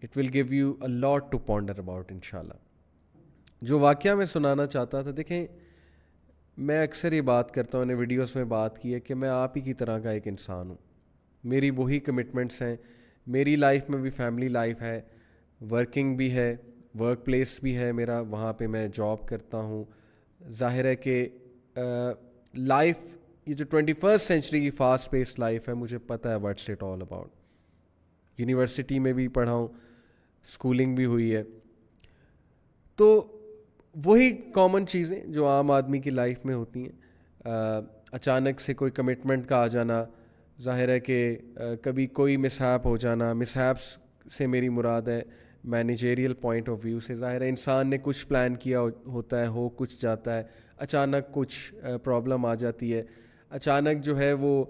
It will give you a lot to ponder about انشاءاللہ. جو واقعہ میں سنانا چاہتا تھا, دیکھیں میں اکثر یہ بات کرتا ہوں, نے ویڈیوز میں بات کی ہے کہ میں آپ ہی کی طرح کا ایک انسان ہوں. میری وہی کمٹمنٹس ہیں, میری لائف میں بھی فیملی لائف ہے, ورکنگ بھی ہے, ورک پلیس بھی ہے میرا, وہاں پہ میں جاب کرتا ہوں. ظاہر ہے کہ لائف یہ جو 21st سینچری کی فاسٹ پیس لائف ہے, مجھے پتہ ہے what's it all about. University میں بھی پڑھا ہوں, اسکولنگ بھی ہوئی ہے, تو وہی کامن چیزیں جو عام آدمی کی لائف میں ہوتی ہیں. اچانک سے کوئی کمٹمنٹ کا آ جانا, ظاہر ہے کہ کبھی کوئی مسہیپ ہو جانا. مسہیپس سے میری مراد ہے مینیجریل پوائنٹ آف ویو سے. ظاہر ہے انسان نے کچھ پلان کیا ہوتا ہے, ہو کچھ جاتا ہے, اچانک کچھ پرابلم آ جاتی ہے, اچانک جو ہے وہ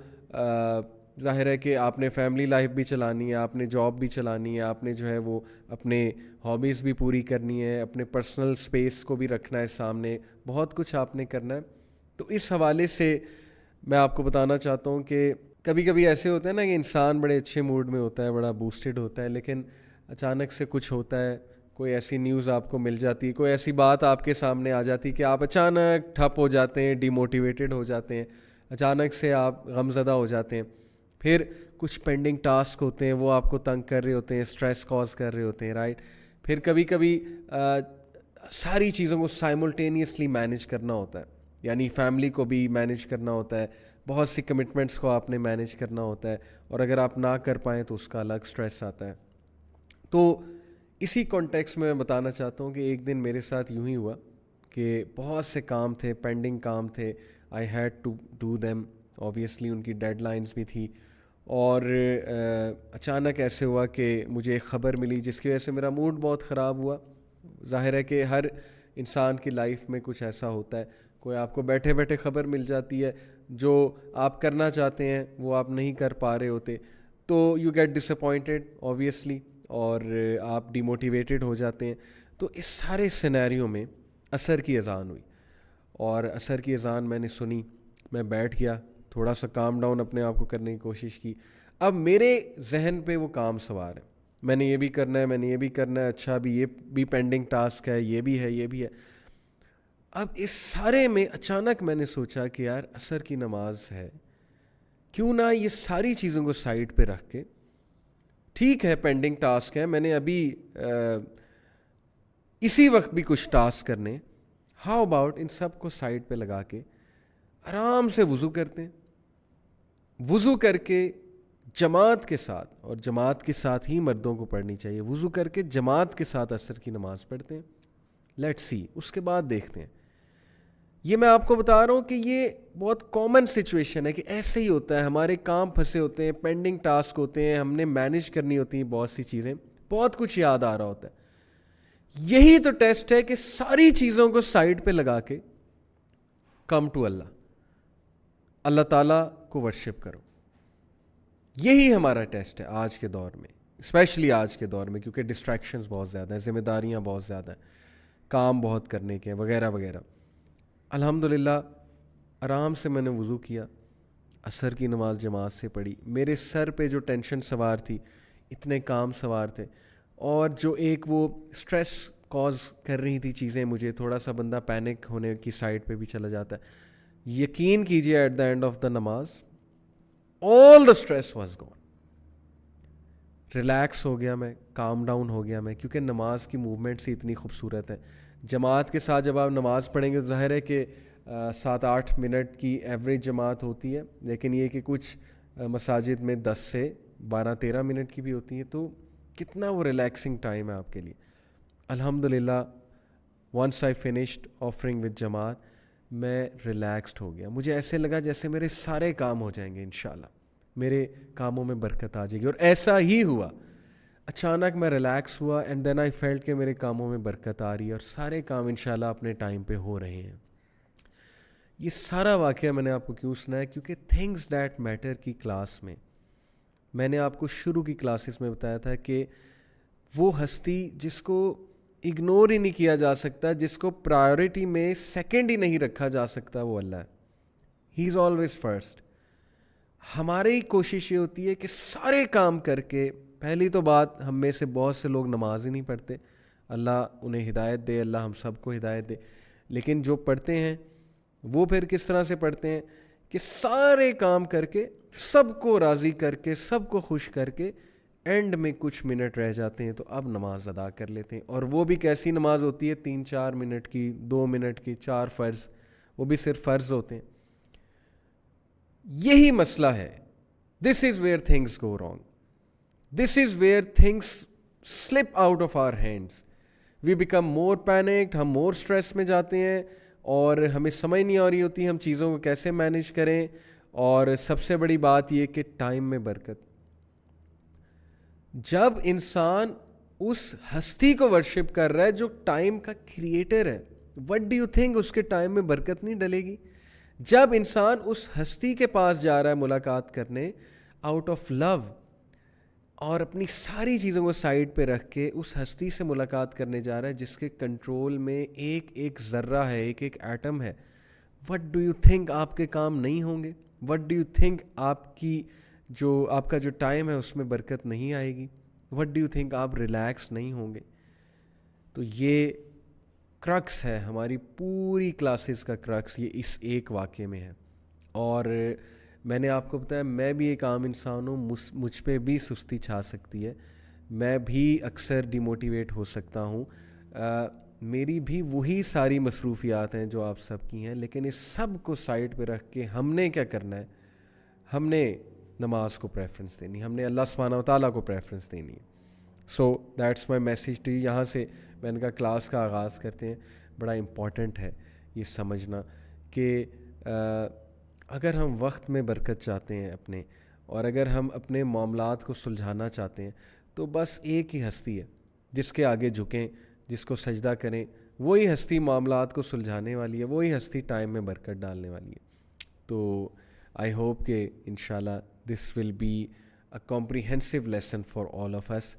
ظاہر ہے کہ آپ نے فیملی لائف بھی چلانی ہے, آپ نے جاب بھی چلانی ہے, آپ نے جو ہے وہ اپنے ہابیز بھی پوری کرنی ہے, اپنے پرسنل اسپیس کو بھی رکھنا ہے سامنے, بہت کچھ آپ نے کرنا ہے. تو اس حوالے سے میں آپ کو بتانا چاہتا ہوں کہ کبھی کبھی ایسے ہوتا ہے نا کہ انسان بڑے اچھے موڈ میں ہوتا ہے, بڑا بوسٹڈ ہوتا ہے, لیکن اچانک سے کچھ ہوتا ہے, کوئی ایسی نیوز آپ کو مل جاتی ہے, کوئی ایسی بات آپ کے سامنے آ جاتی ہے کہ آپ اچانک ٹھپ ہو جاتے ہیں, ڈی موٹیویٹڈ ہو جاتے ہیں, اچانک سے آپ غمزدہ ہو جاتے ہیں. پھر کچھ پینڈنگ ٹاسک ہوتے ہیں, وہ آپ کو تنگ کر رہے ہوتے ہیں, اسٹریس کاز کر رہے ہوتے ہیں, رائٹ. پھر کبھی کبھی ساری چیزوں کو سائملٹینیسلی مینیج کرنا ہوتا ہے, یعنی فیملی کو بھی مینیج کرنا ہوتا ہے, بہت سی کمٹمنٹس کو آپ نے مینیج کرنا ہوتا ہے, اور اگر آپ نہ کر پائیں تو اس کا الگ اسٹریس آتا ہے. تو اسی کانٹیکس میں بتانا چاہتا ہوں کہ ایک دن میرے ساتھ یوں ہی ہوا کہ بہت سے کام تھے, پینڈنگ کام تھے, I had to do them, obviously ان کی ڈیڈ لائنس بھی تھی, اور اچانک ایسے ہوا کہ مجھے ایک خبر ملی جس کی وجہ سے میرا موڈ بہت خراب ہوا. ظاہر ہے کہ ہر انسان کی لائف میں کچھ ایسا ہوتا ہے, کوئی آپ کو بیٹھے بیٹھے خبر مل جاتی ہے, جو آپ کرنا چاہتے ہیں وہ آپ نہیں کر پا رہے ہوتے, تو you get disappointed obviously, اور آپ ڈی موٹیویٹڈ ہو جاتے ہیں. تو اس سارے سینیریو میں عصر کی اذان ہوئی, اور عصر کی اذان میں نے سنی, میں بیٹھ گیا, تھوڑا سا کام ڈاؤن اپنے آپ کو کرنے کی کوشش کی. اب میرے ذہن پہ وہ کام سوار ہے, میں نے یہ بھی کرنا ہے, میں نے یہ بھی کرنا ہے, اچھا ابھی یہ بھی پینڈنگ ٹاسک ہے, یہ بھی ہے, یہ بھی ہے. اب اس سارے میں اچانک میں نے سوچا کہ یار عصر کی نماز ہے, کیوں نہ یہ ساری چیزوں کو سائڈ پہ رکھ کے, ٹھیک ہے پینڈنگ ٹاسک ہے, میں نے ابھی اسی وقت بھی کچھ ٹاسک کرنے, ہاؤ اباؤٹ ان سب کو سائڈ پہ لگا کے آرام سے وضو کرتے ہیں, وضو کر کے جماعت کے ساتھ, اور جماعت کے ساتھ ہی مردوں کو پڑھنی چاہیے, وضو کر کے جماعت کے ساتھ عصر کی نماز پڑھتے ہیں. لیٹس سی, اس کے بعد دیکھتے ہیں. یہ میں آپ کو بتا رہا ہوں کہ یہ بہت کامن سچویشن ہے کہ ایسے ہی ہوتا ہے, ہمارے کام پھنسے ہوتے ہیں, پینڈنگ ٹاسک ہوتے ہیں, ہم نے مینیج کرنی ہوتی ہیں بہت سی چیزیں, بہت کچھ یاد آ رہا ہوتا ہے. یہی تو ٹیسٹ ہے کہ ساری چیزوں کو سائڈ پہ لگا کے کم ٹو اللہ, اللہ تعالیٰ کو ورشپ کرو. یہی ہمارا ٹیسٹ ہے آج کے دور میں, اسپیشلی آج کے دور میں, کیونکہ ڈسٹریکشنز بہت زیادہ ہیں, ذمہ داریاں بہت زیادہ ہیں, کام بہت کرنے کے وغیرہ وغیرہ. الحمدللہ آرام سے میں نے وضو کیا, عصر کی نماز جماعت سے پڑھی. میرے سر پہ جو ٹینشن سوار تھی, اتنے کام سوار تھے, اور جو ایک وہ اسٹریس کاز کر رہی تھی چیزیں مجھے, تھوڑا سا بندہ پینک ہونے کی سائڈ پہ بھی چلا جاتا ہے. یقین کیجئے at the end of the نماز all the stress was gone. Relax ہو گیا میں, کام ڈاؤن ہو گیا میں, کیونکہ نماز کی موومنٹس ہی اتنی خوبصورت ہے. جماعت کے ساتھ جب آپ نماز پڑھیں گے تو ظاہر ہے کہ 7-8 منٹ کی ایوریج جماعت ہوتی ہے, لیکن یہ کہ کچھ مساجد میں 10 سے 12-13 منٹ کی بھی ہوتی ہیں, تو کتنا وہ ریلیکسنگ ٹائم ہے آپ کے لیے. الحمدللہ once I finished offering with جماعت, میں ریلیکسڈ ہو گیا. مجھے ایسے لگا جیسے میرے سارے کام ہو جائیں گے انشاءاللہ, میرے کاموں میں برکت آ جائے گی, اور ایسا ہی ہوا. اچانک میں ریلیکس ہوا, اینڈ دین آئی فیلٹ کہ میرے کاموں میں برکت آ رہی ہے, اور سارے کام انشاءاللہ اپنے ٹائم پہ ہو رہے ہیں. یہ سارا واقعہ میں نے آپ کو کیوں سنایا, کیونکہ تھنگز دیٹ میٹر کی کلاس میں نے آپ کو شروع کی کلاسز میں بتایا تھا کہ وہ ہستی جس کو اگنور ہی نہیں کیا جا سکتا, جس کو پرائیورٹی میں سیکنڈ ہی نہیں رکھا جا سکتا, وہ اللہ ہے. ہی از آلویز فرسٹ. ہماری کوشش یہ ہوتی ہے کہ سارے کام کر کے پہلی تو بات، ہم میں سے بہت سے لوگ نماز ہی نہیں پڑھتے، اللہ انہیں ہدایت دے، اللہ ہم سب کو ہدایت دے. لیکن جو پڑھتے ہیں وہ پھر کس طرح سے پڑھتے ہیں کہ سارے کام کر کے، سب کو راضی کر کے، سب کو خوش کر کے، اینڈ میں کچھ منٹ رہ جاتے ہیں تو اب نماز ادا کر لیتے ہیں. اور وہ بھی کیسی نماز ہوتی ہے، 3-4 منٹ کی، 2 منٹ کی، 4 فرض، وہ بھی صرف فرض ہوتے ہیں. یہی مسئلہ ہے. This is where things go wrong. This is where things slip out of our hands. We become more panicked, ہم مور اسٹریس میں جاتے ہیں اور ہمیں سمجھ نہیں آ رہی ہوتی ہم چیزوں کو کیسے مینیج کریں. اور سب سے بڑی بات یہ کہ ٹائم میں برکت. جب انسان اس ہستی کو ورشپ کر رہا ہے جو ٹائم کا کریٹر ہے، وٹ ڈو یو تھنک اس کے ٹائم میں برکت نہیں ڈلے گی؟ جب انسان اس ہستی کے پاس جا رہا ہے ملاقات کرنے آؤٹ آف لو، اور اپنی ساری چیزوں کو سائڈ پہ رکھ کے اس ہستی سے ملاقات کرنے جا رہا ہے جس کے کنٹرول میں ایک ایک ذرہ ہے، ایک ایک ایٹم ہے، وٹ ڈو یو تھنک آپ کے کام نہیں ہوں گے؟ وٹ ڈو یو تھنک آپ کا جو ٹائم ہے اس میں برکت نہیں آئے گی؟ وٹ ڈو یو تھنک آپ ریلیکس نہیں ہوں گے؟ تو یہ کرکس ہے ہماری پوری کلاسز کا کرکس، یہ اس ایک واقعے میں ہے. اور میں نے آپ کو بتایا میں بھی ایک عام انسان ہوں، مجھ پہ بھی سستی چھا سکتی ہے، میں بھی اکثر ڈیموٹیویٹ ہو سکتا ہوں، میری بھی وہی ساری مصروفیات ہیں جو آپ سب کی ہیں. لیکن اس سب کو سائڈ پہ رکھ کے ہم نے کیا کرنا ہے؟ ہم نے نماز کو پریفرنس دینی، ہم نے اللہ سبحانہ و تعالیٰ کو پریفرنس دینی ہے. So that's my message to you. یہاں سے میں نے کہا کلاس کا آغاز کرتے ہیں. بڑا امپورٹنٹ ہے یہ سمجھنا کہ اگر ہم وقت میں برکت چاہتے ہیں اپنے، اور اگر ہم اپنے معاملات کو سلجھانا چاہتے ہیں، تو بس ایک ہی ہستی ہے جس کے آگے جھکیں، جس کو سجدہ کریں. وہی ہستی معاملات کو سلجھانے والی ہے، وہی ہستی ٹائم میں برکت ڈالنے والی ہے. تو آئی ہوپ کہ انشاءاللہ this will be a comprehensive lesson for all of us.